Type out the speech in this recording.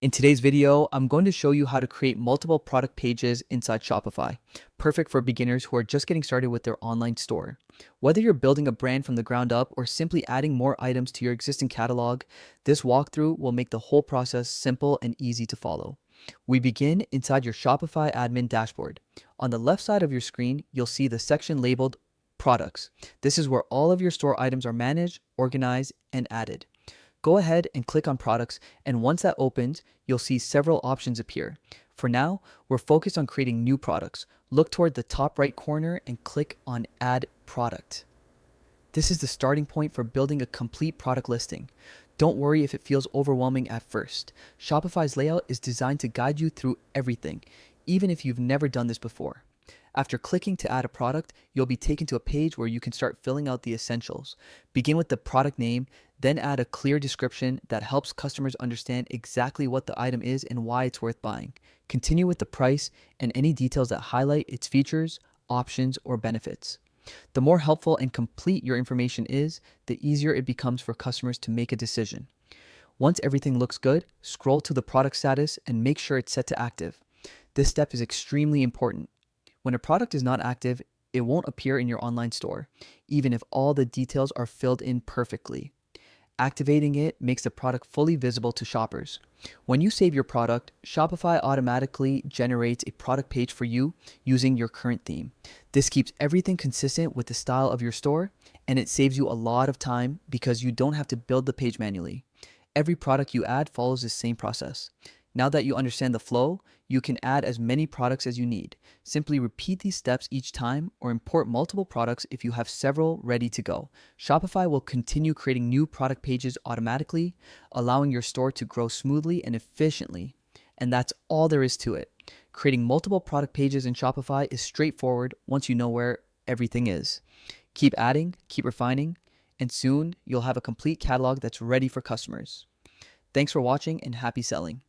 In today's video, I'm going to show you how to create multiple product pages inside Shopify, perfect for beginners who are just getting started with their online store. Whether you're building a brand from the ground up or simply adding more items to your existing catalog, this walkthrough will make the whole process simple and easy to follow. We begin inside your Shopify admin dashboard. On the left side of your screen, you'll see the section labeled Products. This is where all of your store items are managed, organized, and added. Go ahead and click on products, and once that opens, you'll see several options appear. For now, we're focused on creating new products. Look toward the top right corner and click on Add Product. This is the starting point for building a complete product listing. Don't worry if it feels overwhelming at first. Shopify's layout is designed to guide you through everything, even if you've never done this before. After clicking to add a product, you'll be taken to a page where you can start filling out the essentials. Begin with the product name, then add a clear description that helps customers understand exactly what the item is and why it's worth buying. Continue with the price and any details that highlight its features, options, or benefits. The more helpful and complete your information is, the easier it becomes for customers to make a decision. Once everything looks good, scroll to the product status and make sure it's set to active. This step is extremely important. When a product is not active, it won't appear in your online store, even if all the details are filled in perfectly. Activating it makes the product fully visible to shoppers. When you save your product, Shopify automatically generates a product page for you using your current theme. This keeps everything consistent with the style of your store, and it saves you a lot of time because you don't have to build the page manually. Every product you add follows the same process. Now that you understand the flow, you can add as many products as you need. Simply repeat these steps each time or import multiple products if you have several ready to go. Shopify will continue creating new product pages automatically, allowing your store to grow smoothly and efficiently. And that's all there is to it. Creating multiple product pages in Shopify is straightforward once you know where everything is. Keep adding, keep refining, and soon you'll have a complete catalog that's ready for customers. Thanks for watching and happy selling.